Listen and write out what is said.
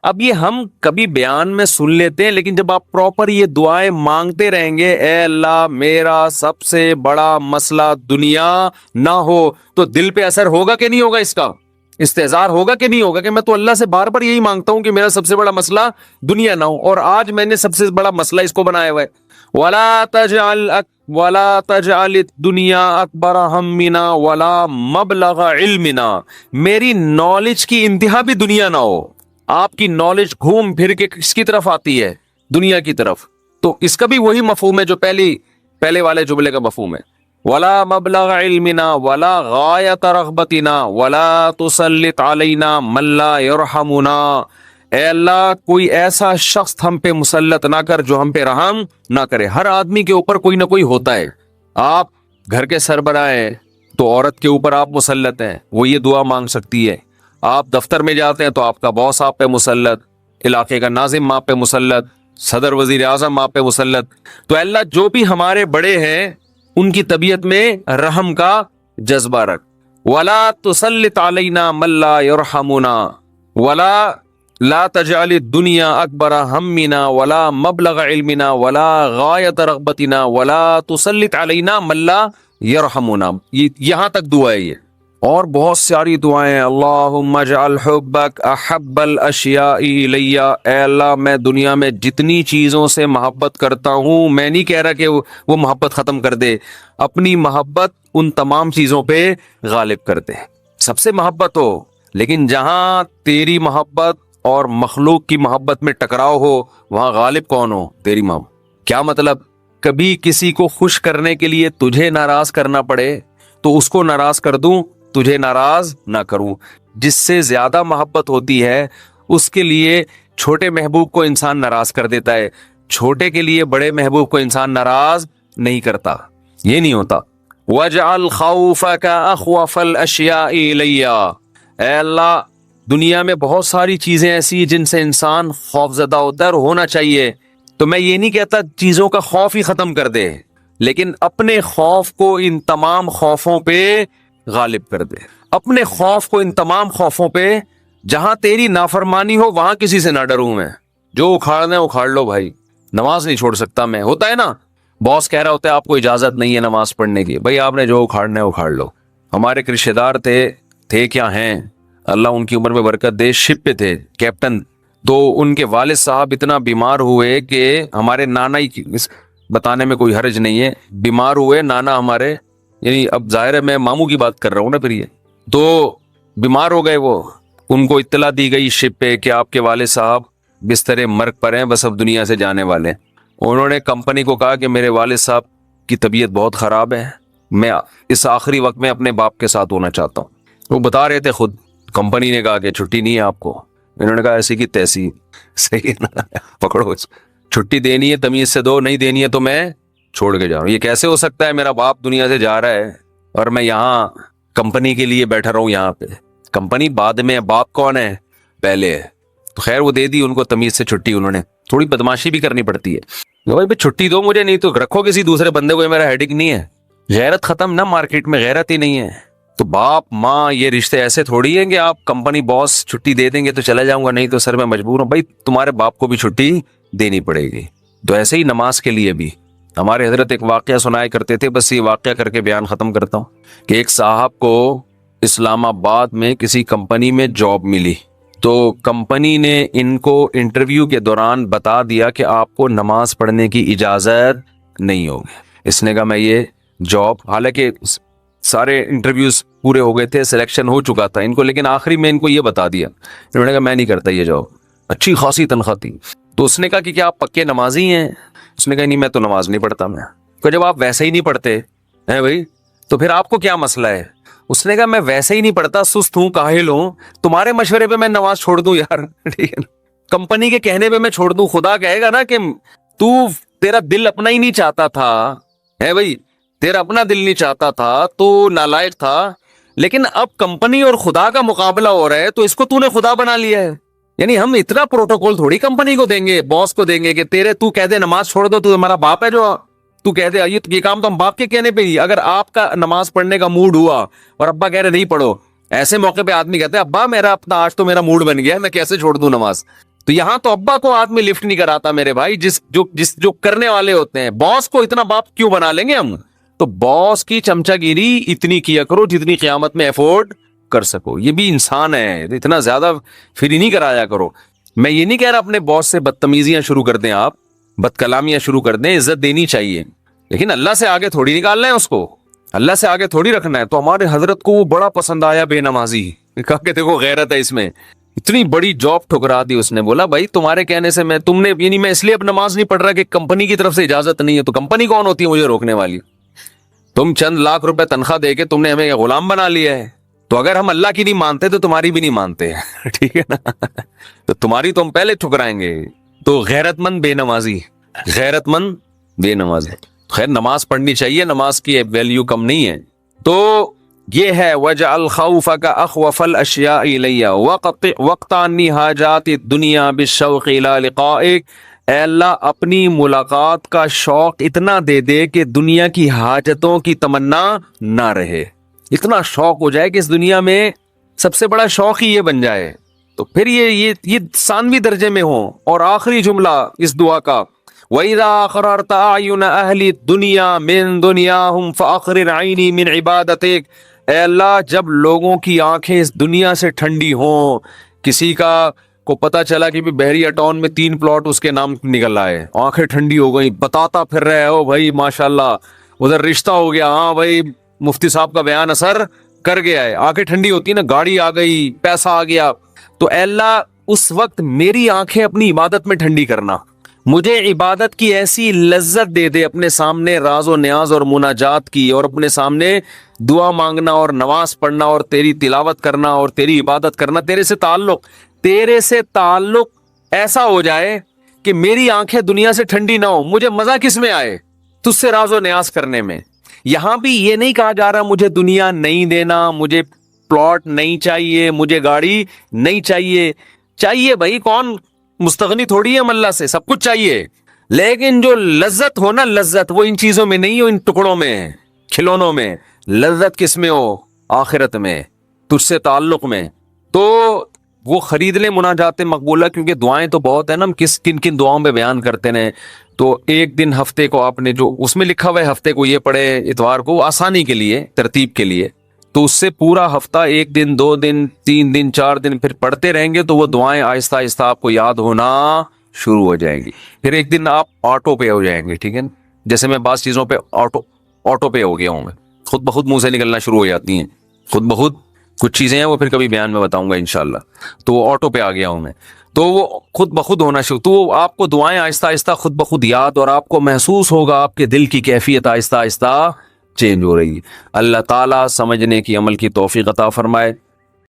اب یہ ہم کبھی بیان میں سن لیتے ہیں، لیکن جب آپ پراپر یہ دعائیں مانگتے رہیں گے، اے اللہ میرا سب سے بڑا مسئلہ دنیا نہ ہو، تو دل پہ اثر ہوگا کہ نہیں ہوگا؟ اس کا استحضار ہوگا کہ نہیں ہوگا کہ میں تو اللہ سے بار بار یہی مانگتا ہوں کہ میرا سب سے بڑا مسئلہ دنیا نہ ہو، اور آج میں نے سب سے بڑا مسئلہ اس کو بنایا ہوا ہے۔ وَلَا تَجْعَلِ الدُّنْيَا أَكْبَرَ هَمِّنَا وَلَا مَبْلَغَ عِلْمِنَا، میری نالج کی انتہا بھی دنیا نہ ہو۔ آپ کی نالج گھوم پھر کے کس کی طرف آتی ہے؟ دنیا کی طرف۔ تو اس کا بھی وہی مفہوم ہے جو پہلے والے جملے کا مفہوم ہے۔ وَلَا مَبْلَغَ عِلْمِنَا وَلَا غَایَةَ رَغْبَتِنَا وَلَا تُسَلِّطْ عَلَيْنَا مَن لَّا يَرْحَمُنَا، اے اللہ کوئی ایسا شخص ہم پہ مسلط نہ کر جو ہم پہ رحم نہ کرے۔ ہر آدمی کے اوپر کوئی نہ کوئی ہوتا ہے۔ آپ گھر کے سربراہ ہیں تو عورت کے اوپر آپ مسلط ہیں، وہ یہ دعا مانگ سکتی ہے۔ آپ دفتر میں جاتے ہیں تو آپ کا باس آپ پہ مسلط، علاقے کا ناظم آپ پہ مسلط، صدر وزیر اعظم آپ پہ مسلط۔ تو اللہ جو بھی ہمارے بڑے ہیں ان کی طبیعت میں رحم کا جذبہ رکھ۔ وَلَا تُسَلِّطْ عَلَيْنَا مَن لَّا يَرْحَمُنَا وَلَا لا تجعل الدنیا اکبر ہمنا ولا مبلغ علمنا ولا غایت رغبتنا ولا تسلط علینا من لا یرحمنا۔ یہاں تک دعا ہے یہ، اور بہت ساری دعائیں ہیں۔ اللہم اجعل حبک احب الاشیاء الی، اے اللہ میں دنیا میں جتنی چیزوں سے محبت کرتا ہوں، میں نہیں کہہ رہا کہ وہ محبت ختم کر دے، اپنی محبت ان تمام چیزوں پہ غالب کر دے۔ سب سے محبت ہو، لیکن جہاں تیری محبت اور مخلوق کی محبت میں ٹکراؤ ہو وہاں غالب کون ہو؟ تیری محبت۔ کیا مطلب؟ کبھی کسی کو خوش کرنے کے لیے تجھے ناراض کرنا پڑے تو اس کو ناراض کر دوں، تجھے ناراض نہ کروں۔ جس سے زیادہ محبت ہوتی ہے اس کے لیے چھوٹے محبوب کو انسان ناراض کر دیتا ہے، چھوٹے کے لیے بڑے محبوب کو انسان ناراض نہیں کرتا۔ یہ نہیں ہوتا۔ وَاجْعَلْ خَوْفَكَ أَخْوَفَ الْأَشْيَاءِ إِلَيَّ، اے اللہ دنیا میں بہت ساری چیزیں ایسی جن سے انسان خوف زدہ ہوتا ہے اور ہونا چاہیے۔ تو میں یہ نہیں کہتا چیزوں کا خوف ہی ختم کر دے، لیکن اپنے خوف کو ان تمام خوفوں پہ غالب کر دے۔ اپنے خوف کو ان تمام خوفوں پہ، جہاں تیری نافرمانی ہو وہاں کسی سے نہ ڈروں میں۔ جو اکھاڑنا ہے اکھاڑ لو بھائی، نماز نہیں چھوڑ سکتا میں۔ ہوتا ہے نا، باس کہہ رہا ہوتا ہے آپ کو اجازت نہیں ہے نماز پڑھنے کی، بھائی آپ نے جو اکھاڑنا ہے اکھاڑ لو۔ ہمارے ایک رشتے دار تھے کیا ہیں، اللہ ان کی عمر میں برکت دے، شپ پہ تھے کیپٹن۔ تو ان کے والد صاحب اتنا بیمار ہوئے کہ ہمارے نانا ہی، بتانے میں کوئی حرج نہیں ہے، بیمار ہوئے نانا ہمارے، یعنی اب ظاہر ہے میں ماموں کی بات کر رہا ہوں نا، پھر یہ تو بیمار ہو گئے۔ وہ ان کو اطلاع دی گئی شپ پہ کہ آپ کے والد صاحب بستر مرگ پر ہیں، بس اب دنیا سے جانے والے ہیں۔ انہوں نے کمپنی کو کہا کہ میرے والد صاحب کی طبیعت بہت خراب ہے، میں اس آخری وقت میں اپنے باپ کے ساتھ ہونا چاہتا ہوں۔ وہ بتا رہے تھے خود، کمپنی نے کہا کہ چھٹی نہیں ہے آپ کو۔ انہوں نے کہا ایسی کی تیسی، صحیح ہے نا، پکڑو، چھٹی دینی ہے تمیز سے دو، نہیں دینی ہے تو میں چھوڑ کے جا رہا ہوں۔ یہ کیسے ہو سکتا ہے؟ میرا باپ دنیا سے جا رہا ہے اور میں یہاں کمپنی کے لیے بیٹھا رہا ہوں یہاں پہ۔ کمپنی بعد میں، باپ کون ہے؟ پہلے ہے۔ تو خیر وہ دے دی ان کو تمیز سے چھٹی۔ انہوں نے تھوڑی بدماشی بھی کرنی پڑتی ہے، بھائی چھٹی دو مجھے، نہیں تو رکھو کسی دوسرے بندے کو، یہ میرا ہیڈک نہیں ہے۔ غیرت ختم نا، مارکیٹ میں غیرت ہی نہیں ہے۔ تو باپ ماں یہ رشتے ایسے تھوڑی ہیں کہ آپ کمپنی باس چھٹی دے دیں گے تو چلا جاؤں گا، نہیں تو سر میں مجبور ہوں۔ بھائی تمہارے باپ کو بھی چھٹی دینی پڑے گی۔ تو ایسے ہی نماز کے لیے بھی ہمارے حضرت ایک واقعہ سنایا کرتے تھے، بس یہ واقعہ کر کے بیان ختم کرتا ہوں کہ ایک صاحب کو اسلام آباد میں کسی کمپنی میں جاب ملی، تو کمپنی نے ان کو انٹرویو کے دوران بتا دیا کہ آپ کو نماز پڑھنے کی اجازت نہیں ہوگی۔ اس نے کہا میں یہ جاب، حالانکہ سارے انٹرویوز پورے ہو گئے تھے، سلیکشن ہو چکا تھا ان کو، لیکن آخری میں ان کو یہ بتا دیا۔ انہوں نے کہا میں نہیں کرتا یہ جاب، اچھی خاصی تنخواہ تھی۔ تو اس نے کہا کہ کیا آپ پکے نمازی ہیں؟ اس نے کہا نہیں میں تو نماز نہیں پڑھتا۔ میں کہ جب آپ ویسے ہی نہیں پڑھتے ہیں بھائی تو پھر آپ کو کیا مسئلہ ہے؟ اس نے کہا میں ویسے ہی نہیں پڑھتا، سست ہوں، کاہل ہوں، تمہارے مشورے پہ میں نماز چھوڑ دوں یار؟ ٹھیک ہے نا، کمپنی کے کہنے پہ میں چھوڑ دوں؟ خدا کہے گا نا کہ تیرا دل اپنا ہی نہیں چاہتا تھا، ہے بھائی تیرا اپنا دل نہیں چاہتا تھا تو نالائق تھا، لیکن اب کمپنی اور خدا کا مقابلہ ہو رہا ہے تو اس کو تو نے خدا بنا لیا ہے۔ یعنی ہم اتنا پروٹوکول تھوڑی کمپنی کو دیں گے، باس کو دیں گے کہ تو کہہ دے نماز چھوڑ دو، تو ہمارا باپ ہے جو تو کہہ دے یہ کام تو ہم باپ کے کہنے پہ ہی۔ اگر آپ کا نماز پڑھنے کا موڈ ہوا اور ابا کہہ رہے نہیں پڑھو، ایسے موقع پہ آدمی کہتے ہیں ابا میرا اپنا آج تو میرا موڈ بن گیا ہے، میں کیسے چھوڑ دوں نماز؟ تو یہاں تو ابا کو آدمی لفٹ نہیں کراتا میرے بھائی، جو کرنے والے ہوتے ہیں، باس کو اتنا باپ کیوں بنا لیں گے ہم؟ تو باس کی چمچا گیری اتنی کیا کرو جتنی قیامت میں افورڈ کر سکو، یہ بھی انسان ہے، اتنا زیادہ فری نہیں کرایا کرو۔ میں یہ نہیں کہہ رہا اپنے باس سے بدتمیزیاں شروع کر دیں، آپ بد کلامیاں شروع کر دیں، عزت دینی چاہیے، لیکن اللہ سے آگے تھوڑی نکالنا ہے اس کو، اللہ سے آگے تھوڑی رکھنا ہے۔ تو ہمارے حضرت کو وہ بڑا پسند آیا بے نمازی، کہا کہ دیکھو غیرت ہے اس میں، اتنی بڑی جاب ٹھکرا دی اس نے۔ بولا بھائی تمہارے کہنے سے میں یعنی میں اس لیے اب نماز نہیں پڑھ رہا کہ کمپنی کی طرف سے اجازت نہیں ہے، تو کمپنی کون ہوتی ہے مجھے روکنے والی؟ تم چند لاکھ روپے تنخواہ دے کے تم نے ہمیں غلام بنا لیا ہے، تو اگر ہم اللہ کی نہیں مانتے تو تمہاری بھی نہیں مانتے ٹھیک ہے نا؟ تو تمہاری تو ہم پہلے ٹھکرائیں گے۔ تو غیرت مند بے نمازی، غیرت مند بے نمازی، خیر نماز پڑھنی چاہیے، نماز کی ویلیو کم نہیں ہے۔ تو یہ ہے وَجَعَلْ خَوْفَكَ أَخْوَفَ الْأَشْيَاءِ إِلَيَّ وَقْتَعْنِي حَاجَاتِ الدُّنْيَا بِالشَّوْقِ إِلَىٰ لِقَائِكَ، اے اللہ اپنی ملاقات کا شوق اتنا دے دے کہ دنیا کی حاجتوں کی تمنا نہ رہے، اتنا شوق ہو جائے کہ اس دنیا میں سب سے بڑا شوق ہی یہ بن جائے، تو پھر یہ ثانوی درجے میں ہو۔ اور آخری جملہ اس دعا کا، وَإِذَا أَقْرَرْتَ أَعْيُنَ أَهْلِ الدُّنْيَا مِن دُنْيَاهُمْ فَأَقْرِرْ عَيْنِي مِنْ عِبَادَتِكَ، اے اللہ جب لوگوں کی آنکھیں اس دنیا سے ٹھنڈی ہوں، کسی کو پتا چلا کہ بحریہ ٹاؤن میں 3 پلاٹ اس کے نام نکل آئے، آنکھیں ٹھنڈی ہو گئی، بتاتا پھر رہے ہو بھائی ماشاءاللہ ادھر رشتہ ہو گیا، ہاں بھائی مفتی صاحب کا بیان اثر کر گیا ہے، آنکھیں ٹھنڈی ہوتی نا، گاڑی آ گئی، پیسہ آ گیا، تو اے اللہ اس وقت میری آنکھیں اپنی عبادت میں ٹھنڈی کرنا، مجھے عبادت کی ایسی لذت دے دے، اپنے سامنے راز و نیاز اور مناجات کی، اور اپنے سامنے دعا مانگنا اور نماز پڑھنا اور تیری تلاوت کرنا اور تیری عبادت کرنا، تیرے سے تعلق ایسا ہو جائے کہ میری آنکھیں دنیا سے ٹھنڈی نہ ہو، مجھے مزہ کس میں آئے؟ تجھ سے راز و نیاز کرنے میں۔ یہاں بھی یہ نہیں کہا جا رہا مجھے دنیا نہیں دینا، مجھے پلاٹ نہیں چاہیے، مجھے گاڑی نہیں چاہیے بھائی، کون مستغنی تھوڑی ہے ہم اللہ سے، سب کچھ چاہیے، لیکن جو لذت ہو نا، لذت وہ ان چیزوں میں نہیں ہو، ان ٹکڑوں میں، کھلونوں میں، لذت کس میں ہو؟ آخرت میں، تجھ سے تعلق میں۔ تو وہ خرید لیں مناجات مقبولہ، کیونکہ دعائیں تو بہت ہیں نا، ہم کن دعاؤں میں بیان کرتے ہیں۔ تو ایک دن ہفتے کو آپ نے جو اس میں لکھا ہوا ہے ہفتے کو یہ پڑھے، اتوار کو آسانی کے لیے، ترتیب کے لیے، تو اس سے پورا ہفتہ 1 دن 2 دن 3 دن 4 دن پھر پڑھتے رہیں گے تو وہ دعائیں آہستہ آہستہ آپ کو یاد ہونا شروع ہو جائیں گی۔ پھر ایک دن آپ آٹو پے ہو جائیں گے، ٹھیک ہے، جیسے میں بعض چیزوں پہ آٹو پے ہو گیا ہوں، میں خود بخود منہ سے نکلنا شروع ہو جاتی ہیں، خود بخود کچھ چیزیں ہیں وہ پھر کبھی بیان میں بتاؤں گا انشاءاللہ، تو وہ آٹو پہ آ گیا ہوں میں، تو وہ خود بخود ہونا شروع، تو آپ کو دعائیں آہستہ آہستہ خود بخود یاد، اور آپ کو محسوس ہوگا آپ کے دل کی کیفیت آہستہ آہستہ چینج ہو رہی ہے۔ اللہ تعالیٰ سمجھنے کی، عمل کی توفیق عطا فرمائے۔